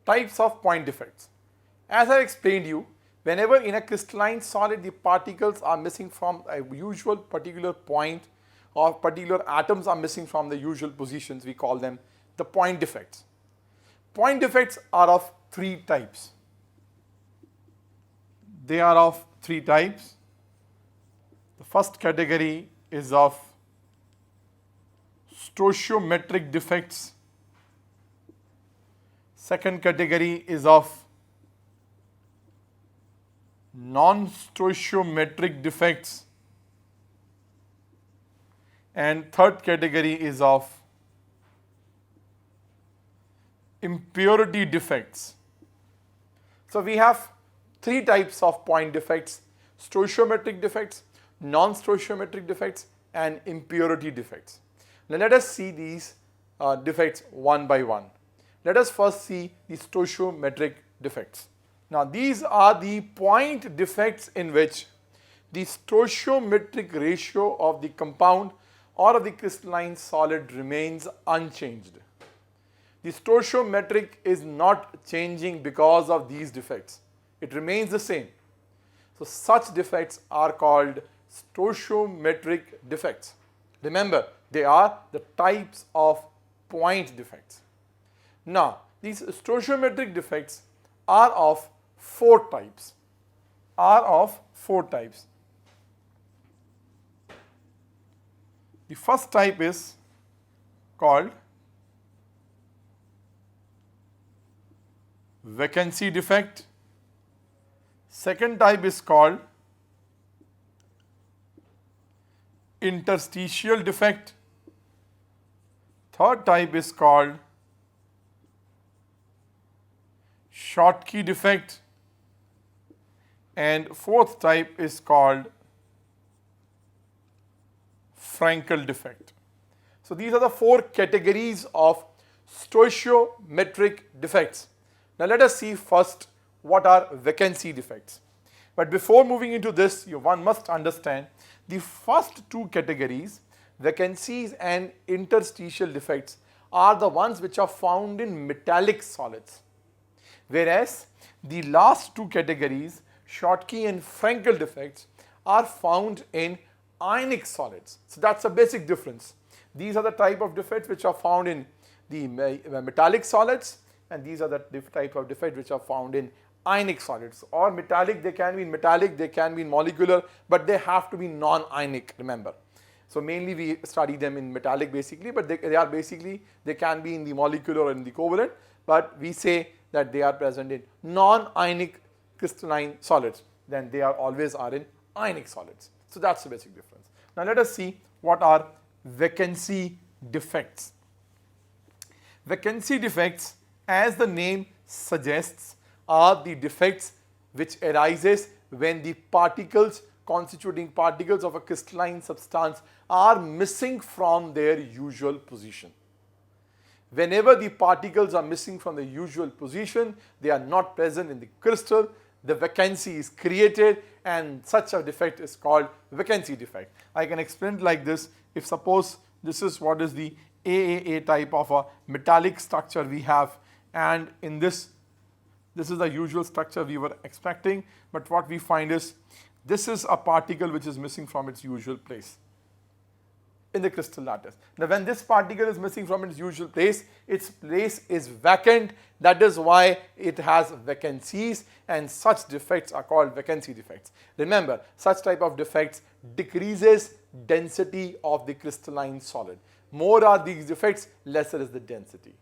Types of point defects. As I explained you, whenever in a crystalline solid the particles are missing from a usual particular point or particular atoms are missing from the usual positions, we call them the point defects. Point defects are of three types. They are of three types. The first category is of stoichiometric defects. Second category is of non-stoichiometric defects. And third category is of impurity defects. So we have three types of point defects: stoichiometric defects, non-stoichiometric defects, and impurity defects. Now let us see these defects one by one. Let us first see the stoichiometric defects. Now these are the point defects in which the stoichiometric ratio of the compound or of the crystalline solid remains unchanged. The stoichiometric is not changing because of these defects. It remains the same. So such defects are called stoichiometric defects. Remember, they are the types of point defects. Now, these stoichiometric defects are of four types. The first type is called vacancy defect. Second type is called interstitial defect. Third type is called Schottky defect. And fourth type is called Frenkel defect. So these are the four categories of stoichiometric defects. Now let us see first what are vacancy defects. But before moving into this, one must understand the first two categories, vacancies and interstitial defects, are the ones which are found in metallic solids. Whereas the last two categories, Schottky and Frenkel defects, are found in ionic solids. So that's a basic difference. These are the type of defects which are found in the metallic solids, and these are the type of defects which are found in ionic solids. Or metallic, they can be in metallic, they can be in molecular, but they have to be non-ionic, remember. So mainly we study them in metallic basically, but they can be in the molecular or in the covalent, but we say that they are present in non-ionic crystalline solids, then they always are in ionic solids. So that's the basic difference. Now let us see what are vacancy defects. Vacancy defects, as the name suggests, are the defects which arises when the particles, constituting particles of a crystalline substance, are missing from their usual position. Whenever the particles are missing from the usual position, they are not present in the crystal, the vacancy is created, and such a defect is called vacancy defect. I can explain it like this. If suppose this is what is the AAA type of a metallic structure we have, and in this is the usual structure we were expecting, but what we find is this is a particle which is missing from its usual place in the crystal lattice. Now when this particle is missing from its usual place is vacant. That is why it has vacancies, and such defects are called vacancy defects. Remember, such type of defects decreases density of the crystalline solid. More are these defects, lesser is the density.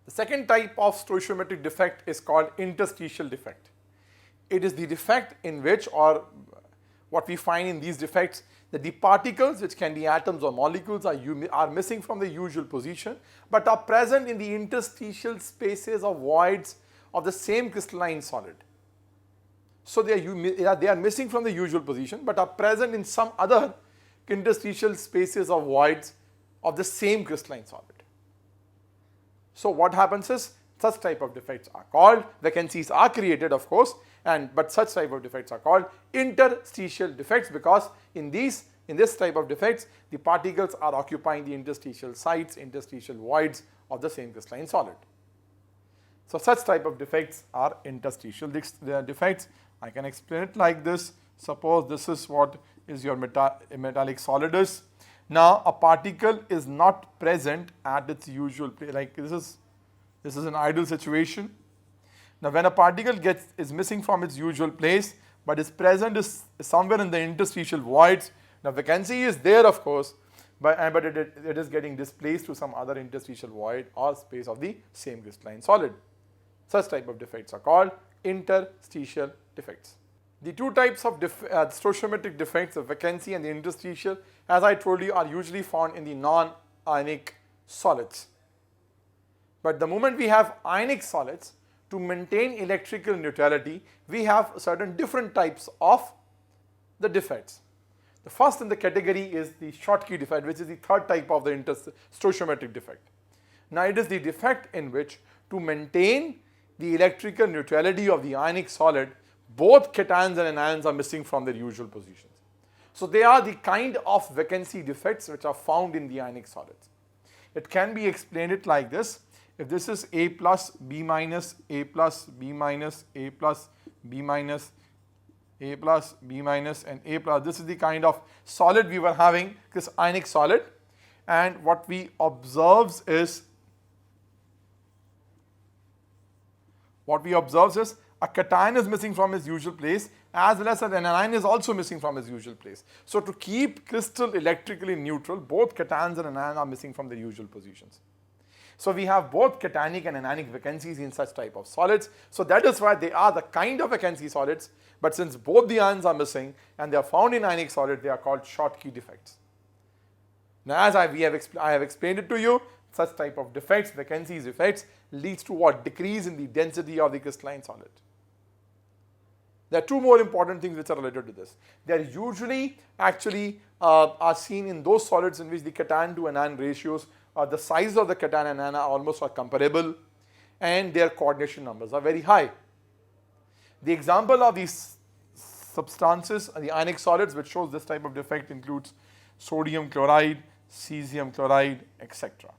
The second type of stoichiometric defect is called interstitial defect. It is the defect in which, or what we find in these defects, that the particles, which can be atoms or molecules, are missing from the usual position, but are present in the interstitial spaces or voids of the same crystalline solid. So they are missing from the usual position, but are present in some other interstitial spaces or voids of the same crystalline solid. So what happens is, such type of defects are called, vacancies are created of course, but such type of defects are called interstitial defects, because in this type of defects, the particles are occupying the interstitial sites, interstitial voids of the same crystalline solid. So such type of defects are interstitial defects. I can explain it like this. Suppose this is what is your metallic solid is. Now a particle is not present at its usual place. Like this is an ideal situation. Now when a particle is missing from its usual place but is present is somewhere in the interstitial voids. Now vacancy is there of course, but it is getting displaced to some other interstitial void or space of the same crystalline solid. Such type of defects are called interstitial defects. The two types of stoichiometric defects, the vacancy and the interstitial, as I told you, are usually found in the non-ionic solids. But the moment we have ionic solids, to maintain electrical neutrality, we have certain different types of the defects. The first in the category is the Schottky defect, which is the third type of the stoichiometric defect. Now it is the defect in which, to maintain the electrical neutrality of the ionic solid, both cations and anions are missing from their usual positions. So they are the kind of vacancy defects which are found in the ionic solids. It can be explained like this. If this is A plus, B minus, A plus, B minus, A plus, B minus, A plus, B minus and A plus, this is the kind of solid we were having, this ionic solid, and what we observe is a cation is missing from its usual place as well as an anion is also missing from its usual place. So to keep crystal electrically neutral, both cations and anions are missing from their usual positions. So we have both cationic and anionic vacancies in such type of solids. So that is why they are the kind of vacancy solids, but since both the ions are missing and they are found in ionic solid, they are called Schottky defects. Now as I have explained it to you, such type of defects, vacancies defects, leads to what? Decrease in the density of the crystalline solid. There are two more important things which are related to this. They are usually actually are seen in those solids in which the cation to anion ratios, the size of the cation and anion almost are comparable and their coordination numbers are very high. The example of these substances, the ionic solids which shows this type of defect includes sodium chloride, cesium chloride, etc.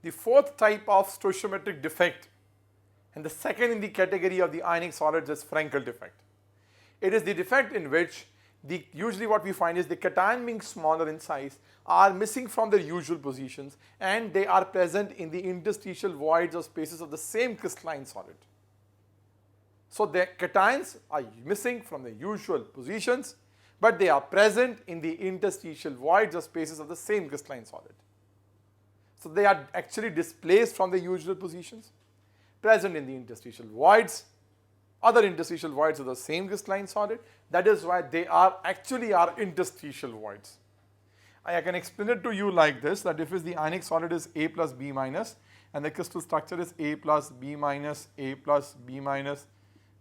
The fourth type of stoichiometric defect and the second in the category of the ionic solids is Frenkel defect. It is the defect in which usually what we find is the cation being smaller in size are missing from their usual positions and they are present in the interstitial voids or spaces of the same crystalline solid. So the cations are missing from their usual positions, but they are present in the interstitial voids or spaces of the same crystalline solid. So they are actually displaced from their usual positions, present in the interstitial voids, other interstitial voids of the same crystalline solid. That is why they are actually interstitial voids. I can explain it to you like this, that if the ionic solid is A plus B minus and the crystal structure is A plus B minus, A plus B minus,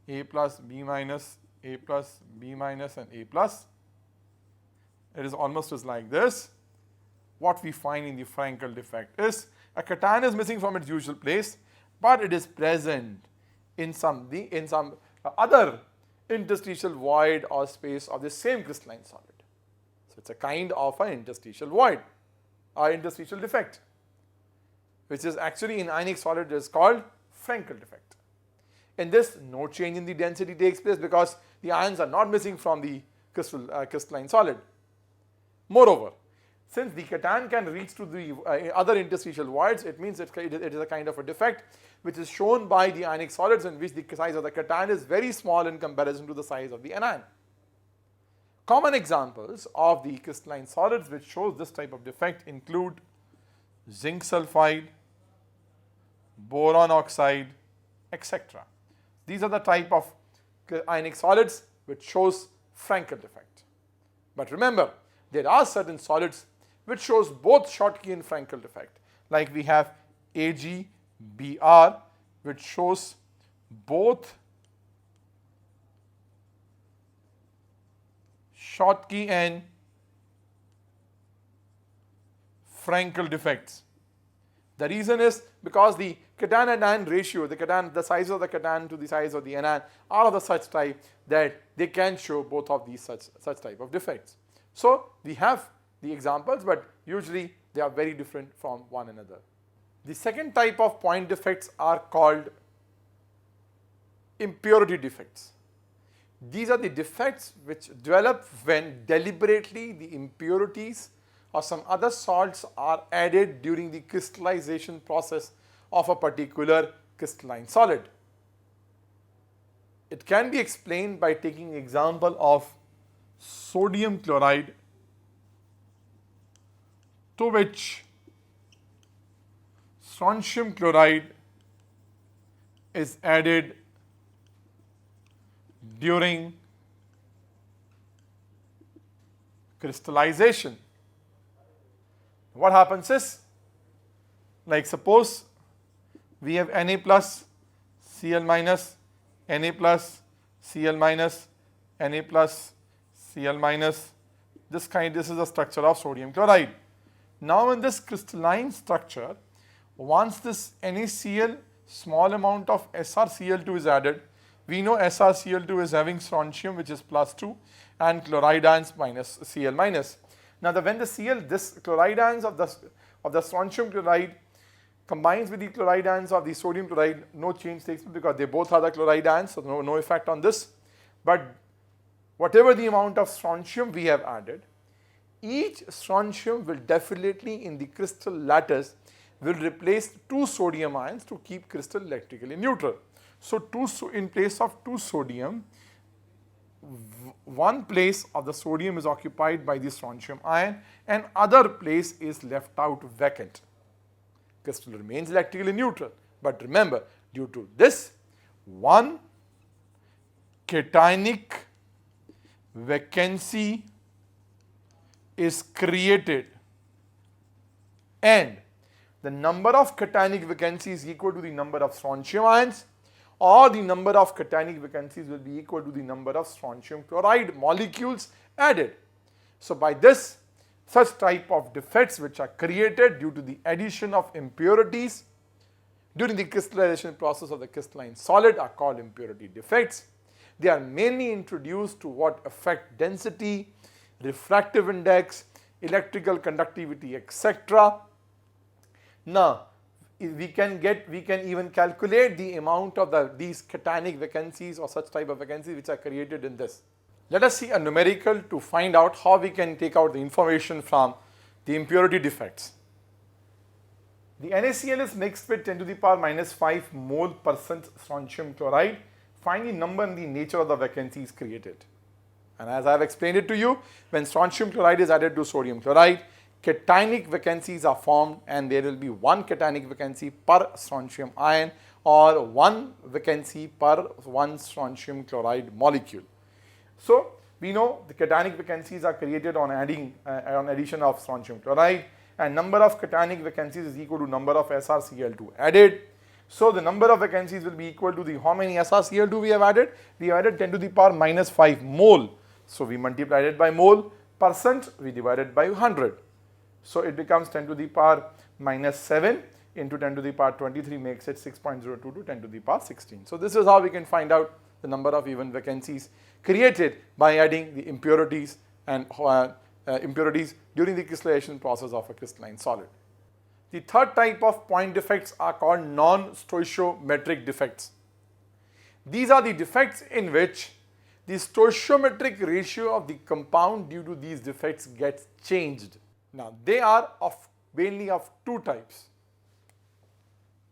A plus B minus, A plus B minus and A plus, it is almost as like this. What we find in the Frenkel defect is a cation is missing from its usual place, but it is present in some other interstitial void or space of the same crystalline solid. So it's a kind of an interstitial void or interstitial defect, which is actually in ionic solid is called Frenkel defect. In this, no change in the density takes place because the ions are not missing from the crystalline solid. Moreover, since the cation can reach to the other interstitial voids, it means it is a kind of a defect which is shown by the ionic solids in which the size of the cation is very small in comparison to the size of the anion. Common examples of the crystalline solids which shows this type of defect include zinc sulfide, boron oxide, etc. These are the type of ionic solids which shows Frenkel defect. But remember, there are certain solids which shows both Schottky and Frenkel defect. Like we have AgBr, which shows both Schottky and Frenkel defects. The reason is because the cation anion ratio, the size of the cation to the size of the anion are of the such type that they can show both of these such type of defects. So we have the examples, but usually they are very different from one another. The second type of point defects are called impurity defects. These are the defects which develop when deliberately the impurities or some other salts are added during the crystallization process of a particular crystalline solid. It can be explained by taking example of sodium chloride, to which strontium chloride is added during crystallization. What happens is, like suppose we have Na plus, Cl minus, Na plus, Cl minus, Na plus, Cl minus. This is the structure of sodium chloride. Now in this crystalline structure, once this NaCl, small amount of SrCl2 is added, we know SrCl2 is having strontium, which is plus 2, and chloride ions minus Cl minus. Now when the this chloride ions of the strontium chloride combines with the chloride ions of the sodium chloride, no change takes place because they both are the chloride ions, so no effect on this. But whatever the amount of strontium we have added, each strontium will definitely in the crystal lattice will replace 2 sodium ions to keep crystal electrically neutral. So in place of 2 sodium, one place of the sodium is occupied by the strontium ion and other place is left out vacant. Crystal remains electrically neutral. But remember, due to this, one cationic vacancy is created and the number of cationic vacancies is equal to the number of strontium ions, or the number of cationic vacancies will be equal to the number of strontium chloride molecules added. So by this, such type of defects which are created due to the addition of impurities during the crystallization process of the crystalline solid are called impurity defects. They are mainly introduced to what affect density, refractive index, electrical conductivity, etc. Now, we can even calculate the amount of these cationic vacancies or such type of vacancies which are created in this. Let us see a numerical to find out how we can take out the information from the impurity defects. The NaCl is mixed with 10 to the power minus 5 mole percent strontium chloride. Find the number and the nature of the vacancies created. And as I have explained it to you, when strontium chloride is added to sodium chloride, cationic vacancies are formed and there will be one cationic vacancy per strontium ion or one vacancy per one strontium chloride molecule. So we know the cationic vacancies are created on addition of strontium chloride, and number of cationic vacancies is equal to number of SrCl2 added. So the number of vacancies will be equal to the how many SrCl2 we have added? We have added 10 to the power minus 5 mole. So we multiplied it by mole, percent we divided by 100. So it becomes 10 to the power minus 7 into 10 to the power 23 makes it 6.02 to 10 to the power 16. So this is how we can find out the number of even vacancies created by adding the impurities and impurities during the crystallization process of a crystalline solid. The third type of point defects are called non-stoichiometric defects. These are the defects in which the stoichiometric ratio of the compound due to these defects gets changed. Now they are mainly of two types.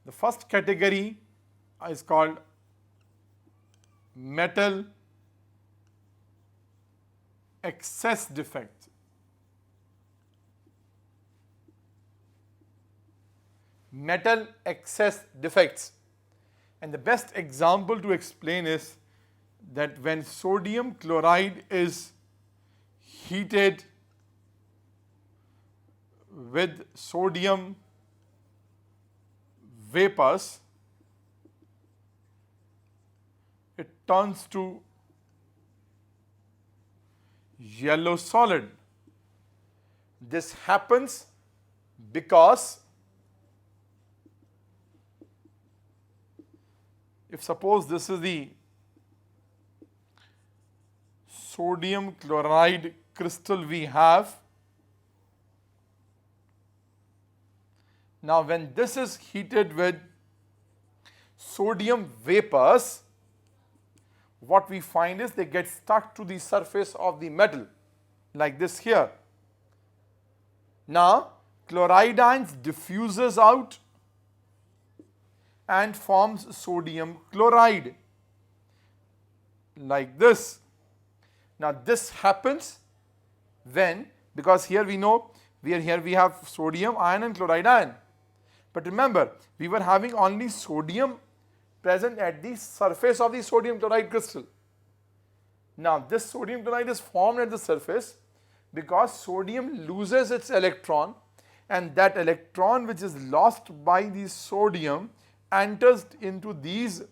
The first category is called metal excess defect. Metal excess defects, and the best example to explain is that when sodium chloride is heated with sodium vapors, it turns to yellow solid. This happens because if suppose this is the sodium chloride crystal we have, now when this is heated with sodium vapors, what we find is they get stuck to the surface of the metal like this here. Now chloride ions diffuses out and forms sodium chloride like this. Now this happens when, because here we know we have sodium ion and chloride ion, but remember we were having only sodium present at the surface of the sodium chloride crystal. Now this sodium chloride is formed at the surface because sodium loses its electron, and that electron which is lost by the sodium enters into these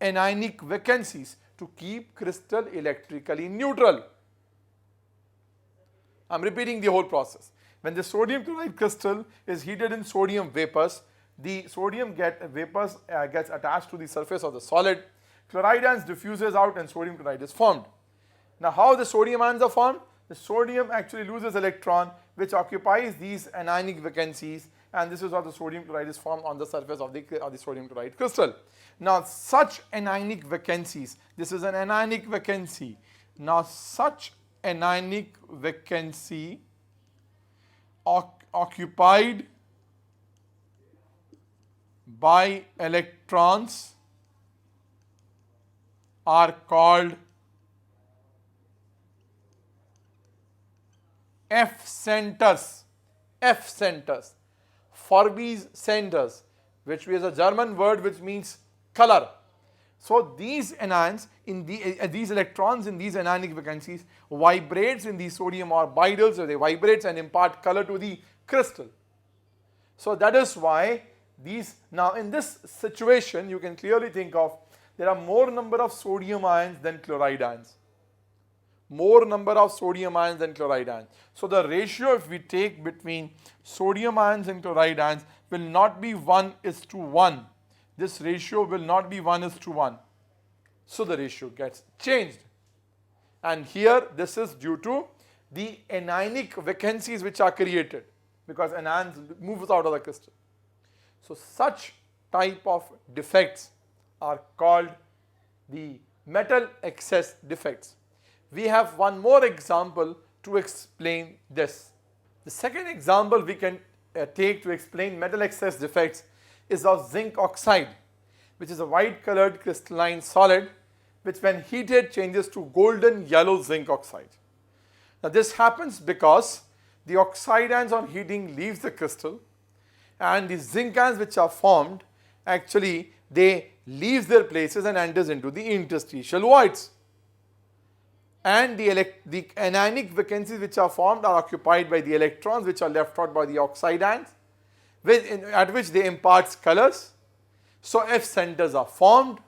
anionic vacancies to keep crystal electrically neutral. I am repeating the whole process. When the sodium chloride crystal is heated in sodium vapors, the sodium vapors gets attached to the surface of the solid, chloride ions diffuses out and sodium chloride is formed. Now how the sodium ions are formed? The sodium actually loses electron which occupies these anionic vacancies, and this is how the sodium chloride is formed on the surface of the sodium chloride crystal. Now such anionic vacancies, this is an anionic vacancy. Now such anionic vacancy occupied by electrons are called F centers. F centers. Forbes centers, which is a German word which means color. So these anions in these electrons in these anionic vacancies vibrates in the sodium orbitals, so they vibrates and impart color to the crystal. So that is why these, now in this situation you can clearly think of there are more number of sodium ions than chloride ions. More number of sodium ions than chloride ions. So the ratio if we take between sodium ions and chloride ions will not be 1:1. This ratio will not be 1:1. So the ratio gets changed. And here this is due to the anionic vacancies which are created because anions moves out of the crystal. So such type of defects are called the metal excess defects. We have one more example to explain this. The second example we can take to explain metal excess defects is of zinc oxide, which is a white colored crystalline solid which when heated changes to golden yellow zinc oxide. Now this happens because the oxide ions on heating leaves the crystal, and the zinc ions which are formed actually they leaves their places and enters into the interstitial voids. And the anionic vacancies which are formed are occupied by the electrons which are left out by the oxide ions, at which they impart colors. So F centers are formed.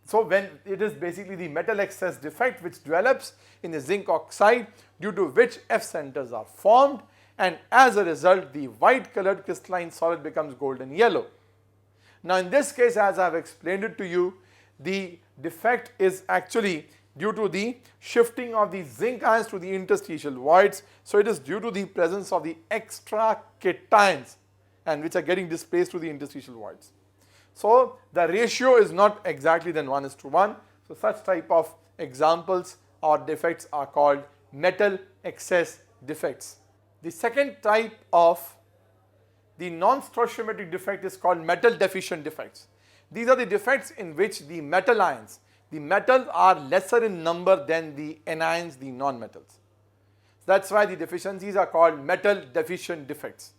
So when it is basically the metal excess defect which develops in the zinc oxide, due to which F centers are formed, and as a result the white colored crystalline solid becomes golden yellow. Now in this case, as I have explained it to you, the defect is actually due to the shifting of the zinc ions to the interstitial voids. So it is due to the presence of the extra cations and which are getting displaced to the interstitial voids. So the ratio is not exactly than 1:1. So such type of examples or defects are called metal excess defects. The second type of the non-stoichiometric defect is called metal deficient defects. These are the defects in which the metal ions, the metals are lesser in number than the anions, the non-metals. That's why the deficiencies are called metal deficient defects.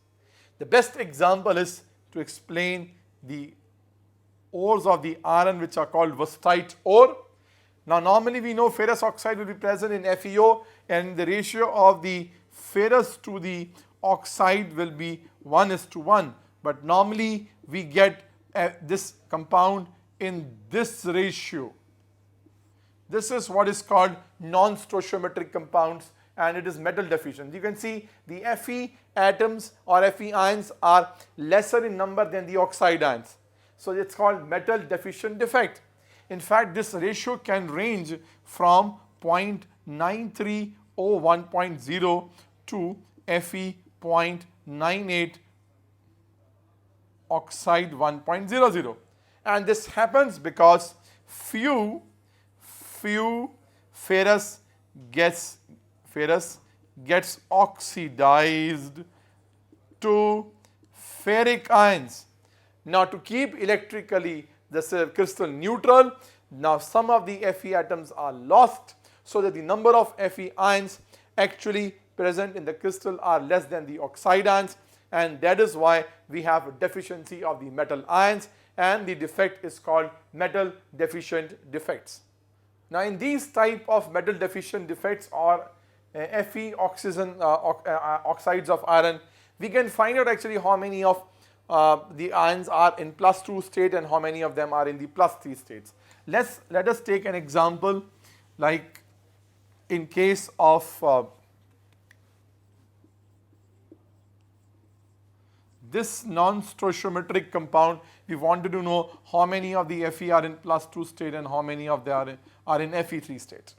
The best example is to explain the ores of the iron which are called wustite ore. Now normally we know ferrous oxide will be present in FeO, and the ratio of the ferrous to the oxide will be 1:1, but normally we get this compound in this ratio. This is what is called non-stoichiometric compounds, and it is metal deficient. You can see the Fe atoms or Fe ions are lesser in number than the oxide ions. So it's called metal deficient defect. In fact, this ratio can range from 0.9301.0 to Fe 0.98 oxide 1.00, and this happens because few few ferrous gets oxidized to ferric ions. Now to keep electrically the crystal neutral, now some of the Fe atoms are lost so that the number of Fe ions actually present in the crystal are less than the oxide ions, and that is why we have a deficiency of the metal ions, and the defect is called metal deficient defects. Now in these type of metal deficient defects or Fe oxides of iron, we can find out actually how many of the ions are in +2 state and how many of them are in the +3 states. Let us take an example, like in case of this non-stoichiometric compound, we wanted to know how many of the Fe are in +2 state and how many of them are in Fe3 state.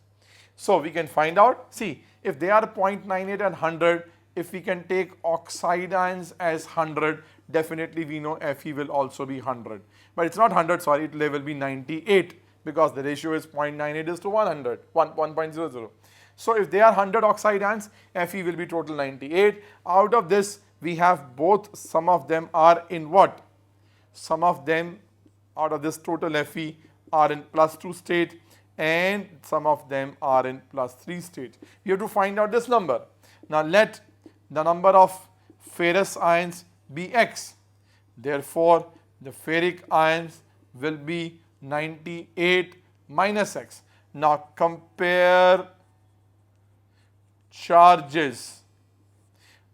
So we can find out, see, if they are 0.98 and 100, if we can take oxide ions as 100, definitely we know Fe will also be 100. But it's not 100, sorry, it will be 98 because the ratio is 0.98 is to 100, 1.00. So if they are 100 oxide ions, Fe will be total 98. Out of this, we have both, some of them are in what? Some of them out of this total Fe are in +2 state and some of them are in +3 state. We have to find out this number. Now let the number of ferrous ions be X. Therefore, the ferric ions will be 98 minus X. Now compare charges.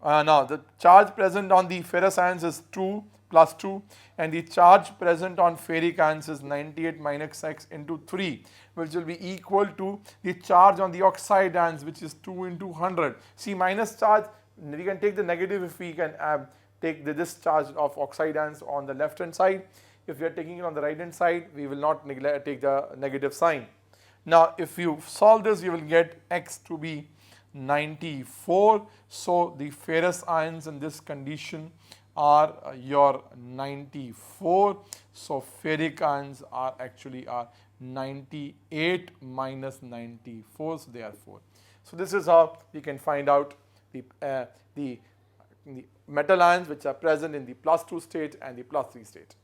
Now the charge present on the ferrous ions is 2 plus 2 and the charge present on ferric ions is 98 minus X into 3, which will be equal to the charge on the oxide ions, which is 2 into 100. See, minus charge, we can take the negative if we can take this charge of oxide ions on the left hand side. If we are taking it on the right hand side, we will not take the negative sign. Now if you solve this, you will get X to be 94. So the ferrous ions in this condition are your 94. So ferric ions are actually 98 minus 94, so they are 4. So this is how we can find out the metal ions which are present in the +2 state and the +3 state.